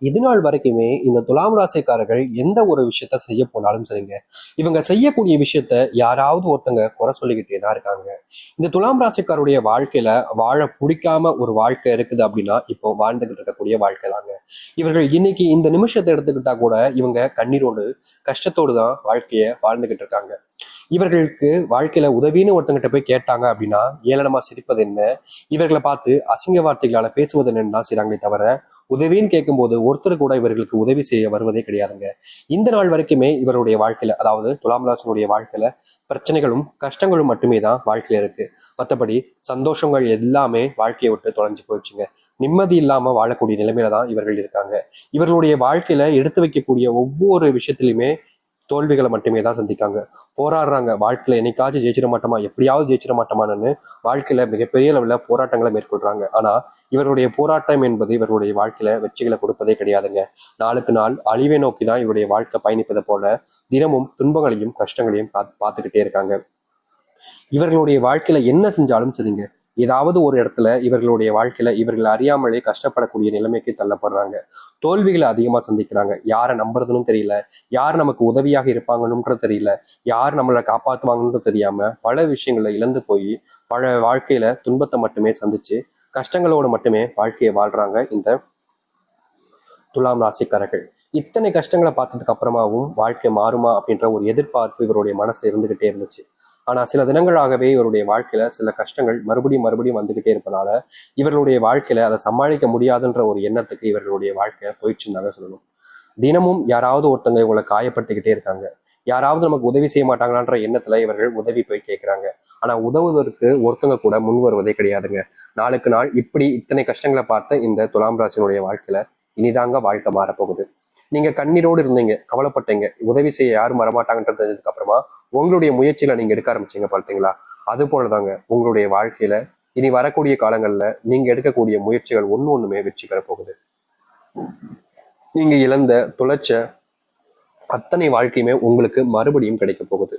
இது நாள் வரைக்குமே இந்த துலாம் ராசிக்காரர்கள் எந்த ஒரு விஷயத்த செய்ய போனாலும் சரிங்க, இவங்க செய்யக்கூடிய விஷயத்த யாராவது ஒருத்தங்க குறை சொல்லிக்கிட்டே தான் இருக்காங்க. இந்த துலாம் ராசிக்காருடைய வாழ்க்கையில வாழ பிடிக்காம ஒரு வாழ்க்கை இருக்குது அப்படின்னா இப்போ வாழ்ந்துகிட்டு இருக்கக்கூடிய வாழ்க்கை தாங்க. இவர்கள் இன்னைக்கு இந்த நிமிஷத்தை எடுத்துக்கிட்டா கூட இவங்க கண்ணீரோடு கஷ்டத்தோடு தான் வாழ்க்கைய வாழ்ந்துகிட்டு இருக்காங்க. இவர்களுக்கு வாழ்க்கையில உதவின்னு ஒருத்தங்கிட்ட போய் கேட்டாங்க அப்படின்னா ஏளனமா சிரிப்பது என்ன, இவர்களை பார்த்து அசிங்க வார்த்தைகளால பேசுவது என்னன்னு தான் செய்றாங்களே தவிர, உதவின்னு கேட்கும்போது ஒருத்தர் கூட இவர்களுக்கு உதவி செய்ய வருவதே கிடையாதுங்க. இந்த நாள் வரைக்குமே இவருடைய வாழ்க்கையில, அதாவது துலாம் ராசினுடைய வாழ்க்கையில பிரச்சனைகளும் கஷ்டங்களும் மட்டுமே தான் வாழ்க்கையில இருக்கு. மற்றபடி சந்தோஷங்கள் எல்லாமே வாழ்க்கையை விட்டு தொலைஞ்சு போயிடுச்சுங்க. நிம்மதி இல்லாம வாழக்கூடிய நிலைமையில தான் இவர்கள் இருக்காங்க. இவர்களுடைய வாழ்க்கையில எடுத்து வைக்கக்கூடிய ஒவ்வொரு விஷயத்திலுமே தோல்விகளை மட்டுமே தான் சந்திக்காங்க. போராடுறாங்க, வாழ்க்கையில என்னைக்காச்சும் ஜெயிச்சிட மாட்டோமா, எப்படியாவது ஜெயிச்சிட மாட்டோமான்னு வாழ்க்கையில மிகப்பெரிய அளவுல போராட்டங்களை மேற்கொள்றாங்க. ஆனா இவருடைய போராட்டம் என்பது இவருடைய வாழ்க்கையில வெற்றிகளை கொடுப்பதே கிடையாதுங்க. நாளுக்கு நாள் அழிவை நோக்கி தான் இவருடைய வாழ்க்கை பயணிப்பதை போல தினமும் துன்பங்களையும் கஷ்டங்களையும் பார்த்துக்கிட்டே இருக்காங்க. இவர்களுடைய வாழ்க்கையில என்ன செஞ்சாலும் சரிங்க, ஏதாவது ஒரு இடத்துல இவர்களுடைய வாழ்க்கையில இவர்கள் அறியாமலே கஷ்டப்படக்கூடிய நிலைமைக்கு தள்ளப்படுறாங்க. தோல்விகளை அதிகமா சந்திக்கிறாங்க. யாரை நம்புறதுன்னு தெரியல, யார் நமக்கு உதவியாக இருப்பாங்கன்னு தெரியல, யார் நம்மளை காப்பாற்றுவாங்கன்னு தெரியாம பல விஷயங்களை இழந்து போய் பல வாழ்க்கையில துன்பத்தை மட்டுமே சந்திச்சு கஷ்டங்களோடு மட்டுமே வாழ்க்கையை வாழ்றாங்க இந்த துலாம் ராசிக்காரர்கள். இத்தனை கஷ்டங்களை பார்த்ததுக்கு அப்புறமாவும் வாழ்க்கை மாறுமா அப்படின்ற ஒரு எதிர்பார்ப்பு இவருடைய மனசுல இருந்துகிட்டே இருந்துச்சு. ஆனா சில தினங்களாகவே இவருடைய வாழ்க்கையில சில கஷ்டங்கள் மறுபடியும் மறுபடியும் வந்துகிட்டே இருப்பதால இவர்களுடைய வாழ்க்கையில அதை சமாளிக்க முடியாதுன்ற ஒரு எண்ணத்துக்கு இவர்களுடைய வாழ்க்கை போயிடுச்சுன்னு சொல்லணும். தினமும் யாராவது ஒருத்தங்க இவங்களை காயப்படுத்திக்கிட்டே இருக்காங்க. யாராவது நமக்கு உதவி செய்ய மாட்டாங்களான்ற எண்ணத்துல இவர்கள் உதவி போய் கேட்கிறாங்க. ஆனா உதவுவதற்கு ஒருத்தங்க கூட முன் வருவதே கிடையாதுங்க. நாளுக்கு நாள் இப்படி இத்தனை கஷ்டங்களை பார்த்த இந்த துலாம் ராசினுடைய வாழ்க்கையில இனிதாங்க வாழ்க்கை மாறப்போகுது. நீங்க கண்ணீரோடு இருந்தீங்க, கவலைப்பட்டீங்க, உதவி செய்ய யாரும் வரமாட்டாங்கன்றது தெரிஞ்சதுக்கு அப்புறமா உங்களுடைய முயற்சிகளை நீங்க எடுக்க ஆரம்பிச்சீங்க பார்த்தீங்களா? அது போலதாங்க உங்களுடைய வாழ்க்கையில இனி வரக்கூடிய காலங்கள்ல நீங்க எடுக்கக்கூடிய முயற்சிகள் ஒண்ணுமே வெற்றி பெற போகுது. நீங்க இழந்த தொலைச்ச அத்தனை வாழ்க்கையுமே உங்களுக்கு மறுபடியும் கிடைக்க போகுது.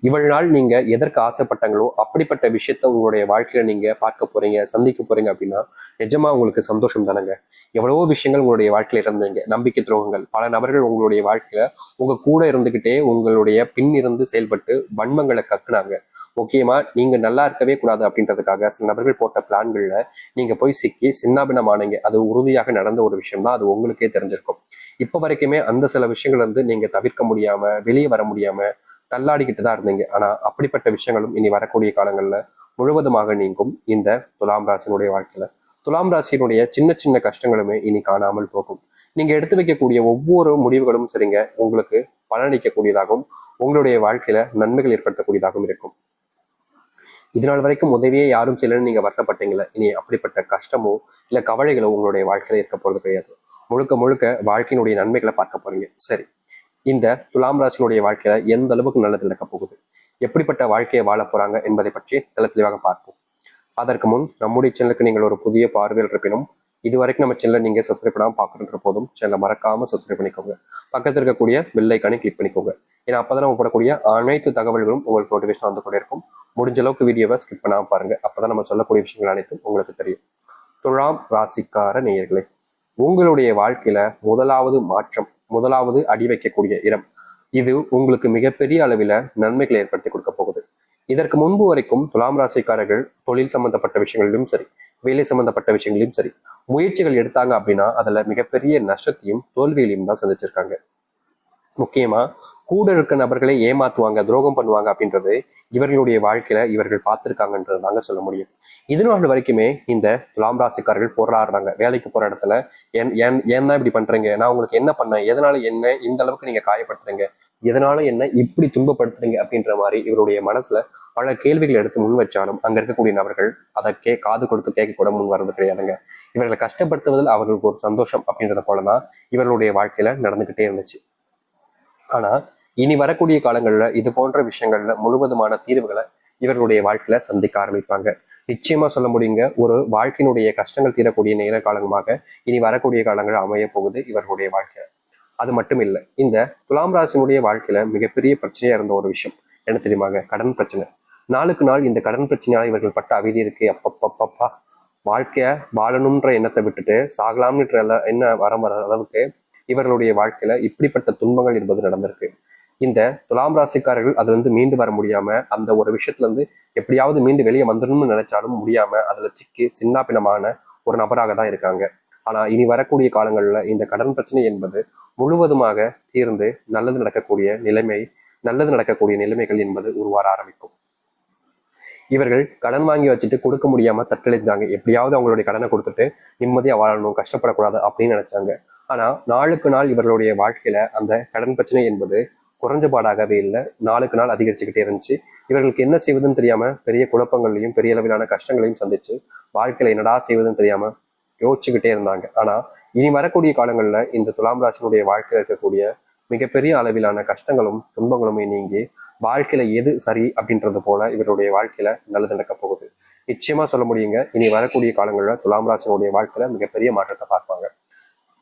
இவ்வளவு நாள் நீங்க எதற்கு ஆசைப்பட்டாங்களோ அப்படிப்பட்ட விஷயத்த உங்களுடைய வாழ்க்கையில நீங்க பார்க்க போறீங்க, சந்திக்க போறீங்க அப்படின்னா நிஜமா உங்களுக்கு சந்தோஷம் தானங்க. எவ்வளவோ விஷயங்கள் உங்களுடைய வாழ்க்கையில இருந்தீங்க, நம்பிக்கை துரோகங்கள், பல நபர்கள் உங்களுடைய வாழ்க்கையில உங்க கூட இருந்துகிட்டே உங்களுடைய பின் இருந்து செயல்பட்டு வன்மங்களை கக்குனாங்க. முக்கியமா நீங்க நல்லா இருக்கவே கூடாது அப்படின்றதுக்காக சில நபர்கள் போட்ட பிளான்கள்ல நீங்க போய் சிக்கி சின்னாபின்னமானீங்க. அது உறுதியாக நடந்த ஒரு விஷயம் தான், அது உங்களுக்கே தெரிஞ்சிருக்கும். இப்ப வரைக்குமே அந்த சில விஷயங்கள் வந்து நீங்க தவிர்க்க முடியாம வெளியே வர முடியாம தள்ளாடிக்கிட்டு தான் இருந்தீங்க. ஆனா அப்படிப்பட்ட விஷயங்களும் இனி வரக்கூடிய காலங்கள்ல முழுவதுமாக நீங்கும் இந்த துலாம் ராசியினுடைய வாழ்க்கையில. துலாம் ராசியினுடைய சின்ன சின்ன கஷ்டங்களுமே இனி காணாமல் போகும். நீங்க எடுத்து வைக்கக்கூடிய ஒவ்வொரு முடிவுகளும் சரிங்க உங்களுக்கு பலனளிக்கக்கூடியதாகவும் உங்களுடைய வாழ்க்கையில நன்மைகள் ஏற்படுத்தக்கூடியதாகவும் இருக்கும். இதனால் வரைக்கும் உதவியே யாரும் செய்யலன்னு நீங்க வருத்தப்பட்டீங்களா? இனி அப்படிப்பட்ட கஷ்டமோ இல்ல கவலைகளோ உங்களுடைய வாழ்க்கையில இருக்க போறது கிடையாது. முழுக்க முழுக்க வாழ்க்கையினுடைய நன்மைகளை பார்க்க போறீங்க. சரி, இந்த துலாம் ராசியினுடைய வாழ்க்கையில எந்த அளவுக்கு நல்லது நடக்க போகுது, எப்படிப்பட்ட வாழ்க்கையை வாழ போறாங்க என்பதை பற்றி தெளிவாக பார்ப்போம். அதற்கு முன் நம்முடைய சேனலுக்கு நீங்கள் ஒரு புதிய பார்வையில் இருப்பினும் இதுவரைக்கும் நம்ம சேனலை நீங்க சப்ஸ்கிரைப் பண்ணாம பார்க்கணுன்ற போதும் சேனலை மறக்காம சப்ஸ்கிரைப் பண்ணிக்கோங்க. பக்கத்தில் இருக்கக்கூடிய பெல் ஐக்கானை கிளிக் பண்ணிக்கோங்க. ஏன்னா அப்பதான் நம்ம போடக்கூடிய அனைத்து தகவல்களும் உங்களுக்கு நோட்டிஃபிகேஷன் வந்து கொண்டே இருக்கும். முடிஞ்ச அளவுக்கு வீடியோவை ஸ்கிப் பண்ணாம பாருங்க. அப்பதான் நம்ம சொல்லக்கூடிய விஷயங்கள் அனைத்தும் உங்களுக்கு தெரியும். துலாம் ராசிக்கார நேயர்களே, உங்களுடைய வாழ்க்கையில முதலாவது மாற்றம், முதலாவது அடி வைக்கக்கூடிய இடம் இது உங்களுக்கு மிகப்பெரிய அளவில நன்மைகளை ஏற்படுத்தி கொடுக்க போகுது. இதற்கு முன்பு வரைக்கும் துலாம் ராசிக்காரர்கள் தொழில் சம்பந்தப்பட்ட விஷயங்களிலும் சரி, வேலை சம்பந்தப்பட்ட விஷயங்களிலும் சரி, முயற்சிகள் எடுத்தாங்க அப்படின்னா அதுல மிகப்பெரிய நஷ்டத்தையும் தோல்வியிலையும் தான் சந்திச்சிருக்காங்க. முக்கியமா கூட இருக்க நபர்களை ஏமாத்துவாங்க, துரோகம் பண்ணுவாங்க அப்படின்றது இவர்களுடைய வாழ்க்கையில இவர்கள் பார்த்திருக்காங்கன்றது தாங்க சொல்ல முடியும். இது நாள் வரைக்குமே இந்த துலாம் ராசிக்காரர்கள் போராடுறாங்க. வேலைக்கு போற இடத்துல ஏன் தான் இப்படி பண்றீங்க, நான் உங்களுக்கு என்ன பண்ணேன், எதனால என்ன இந்த அளவுக்கு நீங்க காயப்படுத்துறீங்க, எதனால என்ன இப்படி துன்பப்படுத்துறீங்க அப்படின்ற மாதிரி இவருடைய மனசுல பல கேள்விகள் எடுத்து முன் வச்சாலும் அங்க இருக்கக்கூடிய நபர்கள் அதை காது கொடுத்து கேட்க கூட முன் வர்றது கிடையாதுங்க. இவர்களை கஷ்டப்படுத்துவதில் அவர்களுக்கு ஒரு சந்தோஷம் அப்படின்றத போலதான் இவர்களுடைய வாழ்க்கையில நடந்துகிட்டே இருந்துச்சு. ஆனா இனி வரக்கூடிய காலங்கள்ல இது போன்ற விஷயங்கள்ல முழுவதுமான தீர்வுகளை இவர்களுடைய வாழ்க்கையில சந்திக்க ஆரம்பிப்பாங்க. நிச்சயமா சொல்ல முடியுங்க, ஒரு வாழ்க்கையினுடைய கஷ்டங்கள் தீரக்கூடிய நேர காலமாக இனி வரக்கூடிய காலங்கள் அமைய போகுது இவர்களுடைய வாழ்க்கையில. அது மட்டும் இல்லை, இந்த துலாம் ராசினுடைய வாழ்க்கையில மிகப்பெரிய பிரச்சனையா இருந்த ஒரு விஷயம் என்ன தெரியுமாங்க? கடன் பிரச்சனை. நாளுக்கு நாள் இந்த கடன் பிரச்சனையால இவர்கள் பட்ட அவதி இருக்கு அப்பப்பப்பா வாழ்க்கைய வாழணுன்ற எண்ணத்தை விட்டுட்டு சாகலாம்ன்ற என்ன வர அளவுக்கு இவர்களுடைய வாழ்க்கையில இப்படிப்பட்ட துன்பங்கள் என்பது நடந்திருக்கு. இந்த துலாம் ராசிக்காரர்கள் அதுல இருந்து மீண்டு வர முடியாம, அந்த ஒரு விஷயத்துல இருந்து எப்படியாவது மீண்டு வெளியே வந்துடணும்னு நினைச்சாலும் முடியாம அதுல சிக்கி சின்னாபின்னமான ஒரு நபராக தான் இருக்காங்க. ஆனா இனி வரக்கூடிய காலங்கள்ல இந்த கடன் பிரச்சனை என்பது முழுவதுமாக தீர்ந்து நல்லது நடக்கக்கூடிய நிலைமைகள் என்பது உருவார ஆரம்பிக்கும். இவர்கள் கடன் வாங்கி வச்சுட்டு கொடுக்க முடியாம தத்தளித்தாங்க. எப்படியாவது அவங்களுடைய கடனை கொடுத்துட்டு நிம்மதியா வாழணும், கஷ்டப்படக்கூடாது அப்படின்னு நினைச்சாங்க. ஆனா நாளுக்கு நாள் இவர்களுடைய வாழ்க்கையில அந்த கடன் பிரச்சனை என்பது குறைஞ்சபாடாகவே இல்லை, நாளுக்கு நாள் அதிகரிச்சுக்கிட்டே இருந்துச்சு. இவர்களுக்கு என்ன செய்வதுன்னு தெரியாம பெரிய குழப்பங்களையும் பெரிய அளவிலான கஷ்டங்களையும் சந்திச்சு வாழ்க்கையில என்னடா செய்வதுன்னு தெரியாம யோசிச்சுக்கிட்டே இருந்தாங்க. ஆனா இனி வரக்கூடிய காலங்கள்ல இந்த துலாம் ராசினுடைய வாழ்க்கையில இருக்கக்கூடிய மிகப்பெரிய அளவிலான கஷ்டங்களும் துன்பங்களுமே நீங்கி வாழ்க்கையில எது சரி அப்படின்றது போல இவருடைய வாழ்க்கையில நல்லது நடக்க போகுது. நிச்சயமா சொல்ல முடியுங்க, இனி வரக்கூடிய காலங்கள்ல துலாம் ராசினுடைய வாழ்க்கையில மிகப்பெரிய மாற்றத்தை பார்ப்பாங்க.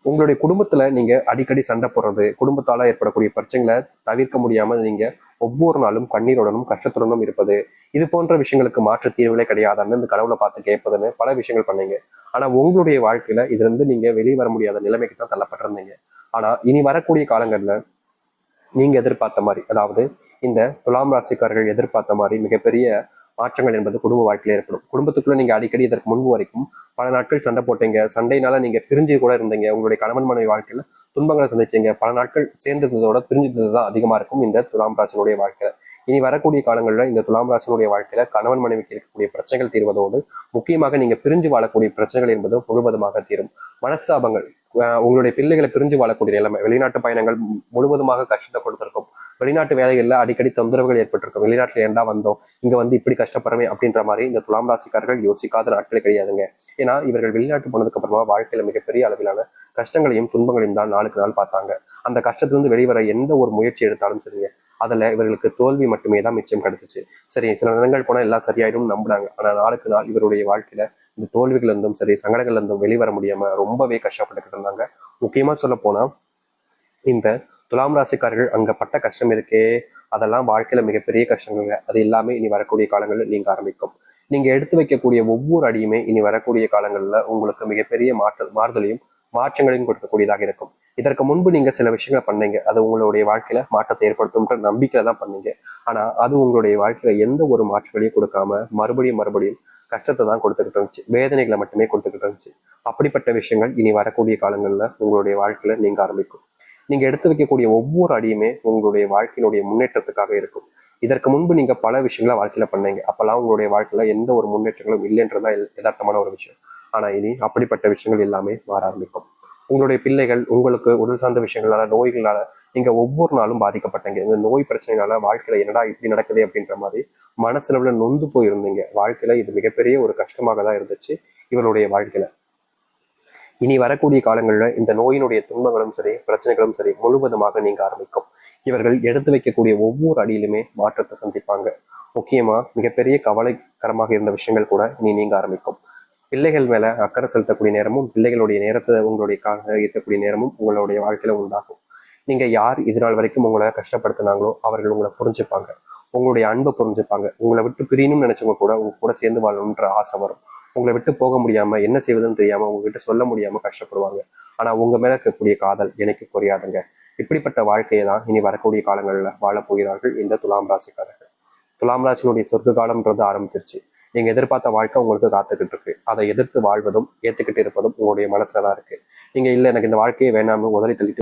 உங்களுடைய குடும்பத்துல நீங்க அடிக்கடி சண்டை போடுறது, குடும்பத்தால ஏற்படக்கூடிய பிரச்சனைகளை தவிர்க்க முடியாம நீங்க ஒவ்வொரு நாளும் கண்ணீருடனும் கஷ்டத்துடனும் இருப்பது, இது போன்ற விஷயங்களுக்கு மாற்று தீர்வுகளே கிடையாதுன்னு இந்த கடவுளை பார்த்து கேட்பதுன்னு பல விஷயங்கள் பண்ணீங்க. ஆனா உங்களுடைய வாழ்க்கையில இதுல இருந்து நீங்க வெளியே வர முடியாத நிலைமைக்கு தான் தள்ளப்பட்டிருந்தீங்க. ஆனா இனி வரக்கூடிய காலங்கள்ல நீங்க எதிர்பார்த்த மாதிரி, அதாவது இந்த துலாம் ராசிக்காரர்கள் எதிர்பார்த்த மாதிரி மிகப்பெரிய மாற்றங்கள் என்பது குடும்ப வாழ்க்கையில ஏற்படும். குடும்பத்துக்குள்ள நீங்க அடிக்கடி இதற்கு முன்பு வரைக்கும் பல நாட்கள் சண்டை போட்டீங்க, சண்டையினால நீங்க பிரிஞ்சு கூட இருந்தீங்க, உங்களுடைய கணவன் மனைவி வாழ்க்கையில துன்பங்களை சந்திச்சீங்க, பல நாட்கள் சேர்ந்ததோட பிரிஞ்சது தான் அதிகமா இருக்கும் இந்த துலாம் ராசினுடைய வாழ்க்கையில. இனி வரக்கூடிய காலங்களில் இந்த துலாம் ராசினுடைய வாழ்க்கையில கணவன் மனைவிக்கு இருக்கக்கூடிய பிரச்சனைகள் தீர்வதோடு முக்கியமாக நீங்க பிரிஞ்சு வாழக்கூடிய பிரச்சனைகள் என்பது முழுவதுமாக தீரும். மனஸ்தாபங்கள், உங்களுடைய பிள்ளைகளை பிரிஞ்சு வாழக்கூடிய நிலைமை, வெளிநாட்டு பயணங்கள் முழுவதுமாக கஷ்டத்தை கொடுத்திருக்கும், வெளிநாட்டு வேலைகள்ல அடிக்கடி தொந்தரவுகள் ஏற்பட்டிருக்கும், வெளிநாட்டுல ஏண்டா வந்தோம், இங்க வந்து இப்படி கஷ்டப்படுறமே அப்படின்ற மாதிரி இந்த துலாம் ராசிக்காரர்கள் யோசிக்காத நாட்களே கிடையாதுங்க. ஏன்னா இவர்கள் வெளிநாட்டு போனதுக்கு அப்புறமா வாழ்க்கையில மிகப்பெரிய அளவிலான கஷ்டங்களையும் துன்பங்களையும் தான் நாளுக்கு நாள் பார்த்தாங்க. அந்த கஷ்டத்திலிருந்து வெளிவர எந்த ஒரு முயற்சி எடுத்தாலும் சரிங்க, அதுல இவர்களுக்கு தோல்வி மட்டுமே தான் மிச்சம் கிடைச்சிச்சு. சரி, சில நேரங்கள் போனா எல்லாம் சரியாயிடும் நம்புறாங்க. ஆனா நாளுக்கு நாள் இவருடைய வாழ்க்கையில இந்த தோல்விகள் இருந்தும் சரி, சங்கடங்கள் இருந்தும் வெளிவர முடியாம ரொம்பவே கஷ்டப்பட்டுக்கிட்டு இருந்தாங்க. முக்கியமா சொல்ல போனா இந்த துலாம் ராசிக்காரர்கள் அங்க பட்ட கஷ்டம் இருக்கே, அதெல்லாம் வாழ்க்கையில மிகப்பெரிய கஷ்டங்க. அது எல்லாமே இனி வரக்கூடிய காலங்களில் நீங்க ஆரம்பிக்கும். நீங்க எடுத்து வைக்கக்கூடிய ஒவ்வொரு அடியுமே இனி வரக்கூடிய காலங்கள்ல உங்களுக்கு மிகப்பெரிய மாறுதலையும் மாற்றங்களையும் கொடுக்கக்கூடியதாக இருக்கும். இதற்கு முன்பு நீங்க சில விஷயங்களை பண்ணீங்க, அது உங்களுடைய வாழ்க்கையில மாற்றத்தை ஏற்படுத்தும்ன்ற நம்பிக்கையில தான் பண்ணீங்க. ஆனா அது உங்களுடைய வாழ்க்கையில எந்த ஒரு மாற்றங்களையும் கொடுக்காம மறுபடியும் கஷ்டத்தை தான் கொடுத்துக்கிட்டு இருந்துச்சு, வேதனைகளை மட்டுமே கொடுத்துக்கிட்டு இருந்துச்சு. அப்படிப்பட்ட விஷயங்கள் இனி வரக்கூடிய காலங்கள்ல உங்களுடைய வாழ்க்கையில நீங்க ஆரம்பிக்கும். நீங்க எடுத்து வைக்கக்கூடிய ஒவ்வொரு அடியுமே உங்களுடைய வாழ்க்கையினுடைய முன்னேற்றத்துக்காக இருக்கும். இதற்கு முன்பு நீங்க பல விஷயங்களை வாழ்க்கையில பண்ணீங்க, அப்பெல்லாம் உங்களுடைய வாழ்க்கையில எந்த ஒரு முன்னேற்றங்களும் இல்லைன்றதுதான் யதார்த்தமான ஒரு விஷயம். ஆனா இனி அப்படிப்பட்ட விஷயங்கள் எல்லாமே மாற ஆரம்பிக்கும். உங்களுடைய பிள்ளைகள் உங்களுக்கு உடல் சார்ந்த விஷயங்களால, நோய்களால நீங்க ஒவ்வொரு நாளும் பாதிக்கப்பட்டீங்க. இந்த நோய் பிரச்சனைனால வாழ்க்கையில என்னடா இப்படி நடக்குது அப்படின்ற மாதிரி மனசுல நொந்து போயிருந்தீங்க. வாழ்க்கையில இது மிகப்பெரிய ஒரு கஷ்டமாக தான் இருந்துச்சு இவருடைய வாழ்க்கையில. இனி வரக்கூடிய காலங்களில் இந்த நோயினுடைய துன்பங்களும் சரி, பிரச்சனைகளும் சரி முழுவதுமாக நீங்க ஆரம்பிக்கும். இவர்கள் எடுத்து வைக்கக்கூடிய ஒவ்வொரு அடியிலுமே மாற்றத்தை சந்திப்பாங்க. முக்கியமா மிகப்பெரிய கவலைக்கரமாக இருந்த விஷயங்கள் கூட இனி நீங்க ஆரம்பிக்கும். பிள்ளைகள் மேல அக்கறை செலுத்தக்கூடிய நேரமும், பிள்ளைகளுடைய நேரத்தை உங்களுடைய இருக்கக்கூடிய நேரமும் உங்களுடைய வாழ்க்கையில உண்டாகும். நீங்க யார் இதனால் வரைக்கும் உங்களை கஷ்டப்படுத்தினாங்களோ அவர்கள் உங்களை புரிஞ்சுப்பாங்க, உங்களுடைய அன்பை புரிஞ்சுப்பாங்க. உங்களை விட்டு பிரியணும்னு நினைச்சவங்க கூட உங்க கூட சேர்ந்து வாழணுன்ற ஆசை வரும். உங்களை விட்டு போக முடியாம என்ன செய்வதுன்னு தெரியாம உங்ககிட்ட சொல்ல முடியாம கஷ்டப்படுவாங்க. ஆனா உங்க மேல இருக்கக்கூடிய காதல் எனக்கு புரியாதுங்க. இப்படிப்பட்ட வாழ்க்கையை தான் இனி வரக்கூடிய காலங்கள்ல வாழப் போகிறார்கள் இந்த துலாம் ராசிக்காரர்கள். துலாம் ராசியினுடைய சொர்க்க காலம்ன்றது ஆரம்பிச்சிருச்சு. நீங்க எதிர்பார்த்த வாழ்க்கை உங்களுக்கு காத்துக்கிட்டு இருக்கு. அதை எதிர்த்து வாழ்வதும் ஏத்துக்கிட்டு இருப்பதும் உங்களுடைய மனசுலதான் இருக்கு. நீங்க இல்ல எனக்கு இந்த வாழ்க்கையை வேணாம்னு உதறி தள்ளிட்டு